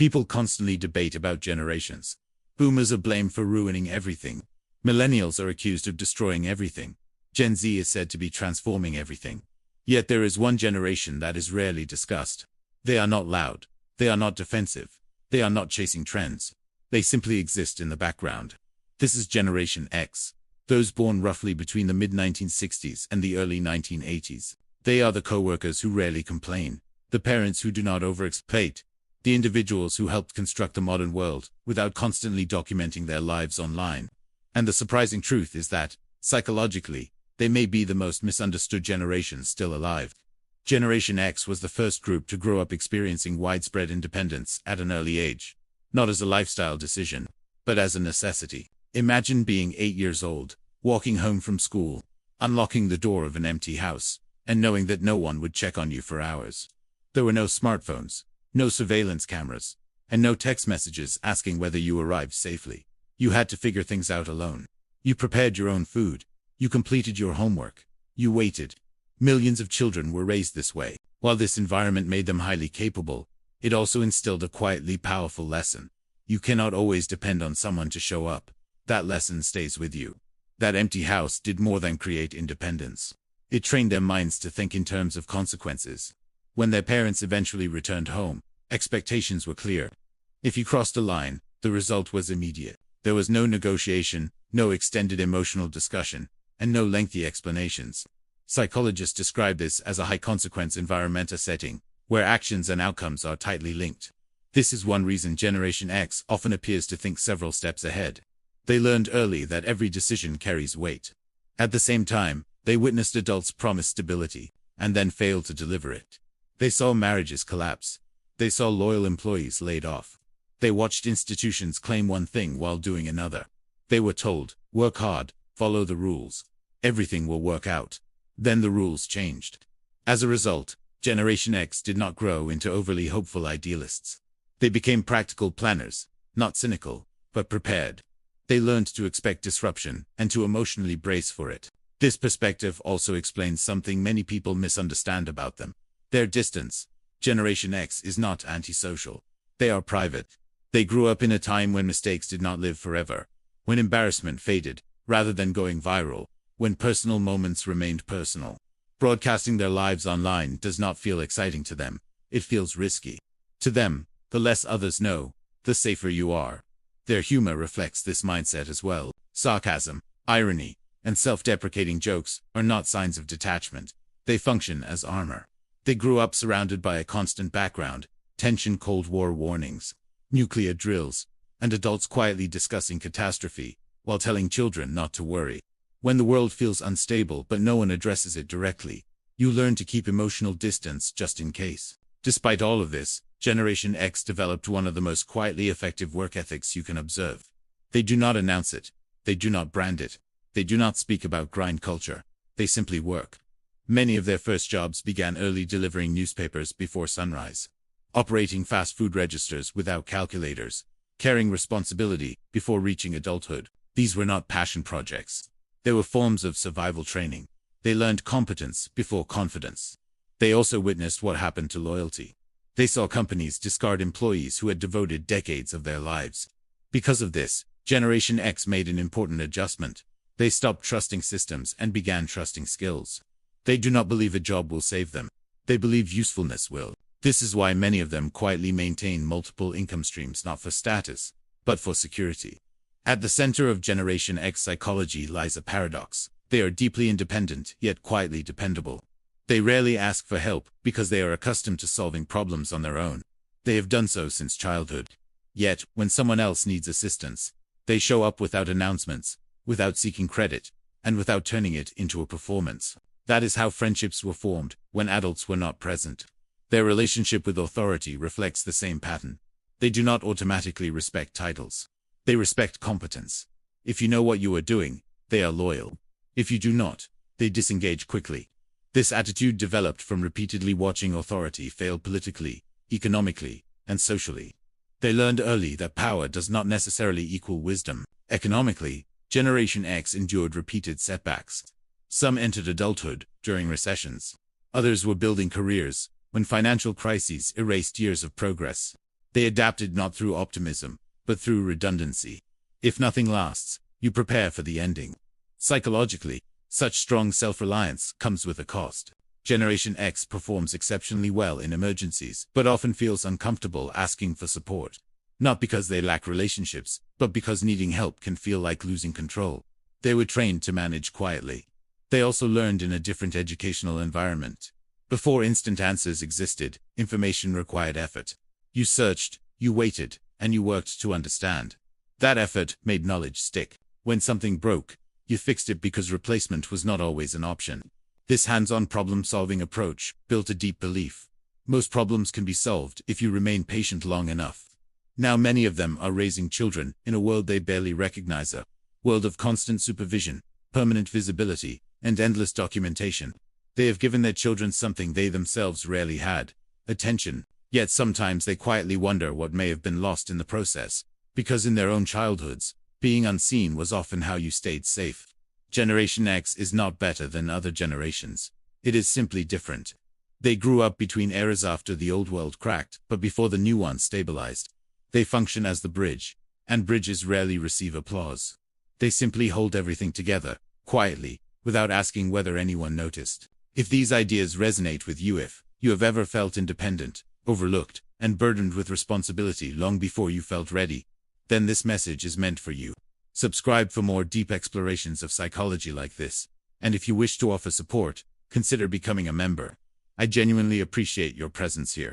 People constantly debate about generations. Boomers are blamed for ruining everything. Millennials are accused of destroying everything. Gen Z is said to be transforming everything. Yet there is one generation that is rarely discussed. They are not loud. They are not defensive. They are not chasing trends. They simply exist in the background. This is Generation X. Those born roughly between the mid-1960s and the early 1980s. They are the co-workers who rarely complain, the parents who do not overexploit, the individuals who helped construct the modern world without constantly documenting their lives online. And the surprising truth is that, psychologically, they may be the most misunderstood generation still alive. Generation X was the first group to grow up experiencing widespread independence at an early age, not as a lifestyle decision, but as a necessity. Imagine being 8 years old, walking home from school, unlocking the door of an empty house, and knowing that no one would check on you for hours. There were no smartphones, no surveillance cameras, and no text messages asking whether you arrived safely. You had to figure things out alone. You prepared your own food. You completed your homework. You waited. Millions of children were raised this way. While this environment made them highly capable, it also instilled a quietly powerful lesson. You cannot always depend on someone to show up. That lesson stays with you. That empty house did more than create independence. It trained their minds to think in terms of consequences. When their parents eventually returned home, expectations were clear. If you crossed a line, the result was immediate. There was no negotiation, no extended emotional discussion, and no lengthy explanations. Psychologists describe this as a high-consequence environmental setting, where actions and outcomes are tightly linked. This is one reason Generation X often appears to think several steps ahead. They learned early that every decision carries weight. At the same time, they witnessed adults promise stability, and then fail to deliver it. They saw marriages collapse. They saw loyal employees laid off. They watched institutions claim one thing while doing another. They were told, work hard, follow the rules. Everything will work out. Then the rules changed. As a result, Generation X did not grow into overly hopeful idealists. They became practical planners, not cynical, but prepared. They learned to expect disruption and to emotionally brace for it. This perspective also explains something many people misunderstand about them. Their distance. Generation X is not antisocial. They are private. They grew up in a time when mistakes did not live forever, when embarrassment faded, rather than going viral, when personal moments remained personal. Broadcasting their lives online does not feel exciting to them. It feels risky. To them, the less others know, the safer you are. Their humor reflects this mindset as well. Sarcasm, irony, and self-deprecating jokes are not signs of detachment. They function as armor. They grew up surrounded by a constant background, tension, Cold War warnings, nuclear drills, and adults quietly discussing catastrophe, while telling children not to worry. When the world feels unstable but no one addresses it directly, you learn to keep emotional distance just in case. Despite all of this, Generation X developed one of the most quietly effective work ethics you can observe. They do not announce it. They do not brand it. They do not speak about grind culture. They simply work. Many of their first jobs began early, delivering newspapers before sunrise, operating fast food registers without calculators, carrying responsibility before reaching adulthood. These were not passion projects. They were forms of survival training. They learned competence before confidence. They also witnessed what happened to loyalty. They saw companies discard employees who had devoted decades of their lives. Because of this, Generation X made an important adjustment. They stopped trusting systems and began trusting skills. They do not believe a job will save them. They believe usefulness will. This is why many of them quietly maintain multiple income streams, not for status, but for security. At the center of Generation X psychology lies a paradox. They are deeply independent, yet quietly dependable. They rarely ask for help because they are accustomed to solving problems on their own. They have done so since childhood. Yet, when someone else needs assistance, they show up without announcements, without seeking credit, and without turning it into a performance. That is how friendships were formed when adults were not present. Their relationship with authority reflects the same pattern. They do not automatically respect titles. They respect competence. If you know what you are doing, they are loyal. If you do not, they disengage quickly. This attitude developed from repeatedly watching authority fail politically, economically, and socially. They learned early that power does not necessarily equal wisdom. Economically, Generation X endured repeated setbacks. Some entered adulthood during recessions. Others were building careers when financial crises erased years of progress. They adapted not through optimism, but through redundancy. If nothing lasts, you prepare for the ending. Psychologically, such strong self-reliance comes with a cost. Generation X performs exceptionally well in emergencies, but often feels uncomfortable asking for support. Not because they lack relationships, but because needing help can feel like losing control. They were trained to manage quietly. They also learned in a different educational environment. Before instant answers existed, information required effort. You searched, you waited, and you worked to understand. That effort made knowledge stick. When something broke, you fixed it because replacement was not always an option. This hands-on problem-solving approach built a deep belief. Most problems can be solved if you remain patient long enough. Now many of them are raising children in a world they barely recognize, a world of constant supervision, permanent visibility, and endless documentation. They have given their children something they themselves rarely had: attention. Yet sometimes they quietly wonder what may have been lost in the process, because in their own childhoods, being unseen was often how you stayed safe. Generation X is not better than other generations. It is simply different. They grew up between eras after the old world cracked, but before the new one stabilized. They function as the bridge, and bridges rarely receive applause. They simply hold everything together, quietly, without asking whether anyone noticed. If these ideas resonate with you, if you have ever felt independent, overlooked, and burdened with responsibility long before you felt ready, then this message is meant for you. Subscribe for more deep explorations of psychology like this, and if you wish to offer support, consider becoming a member. I genuinely appreciate your presence here.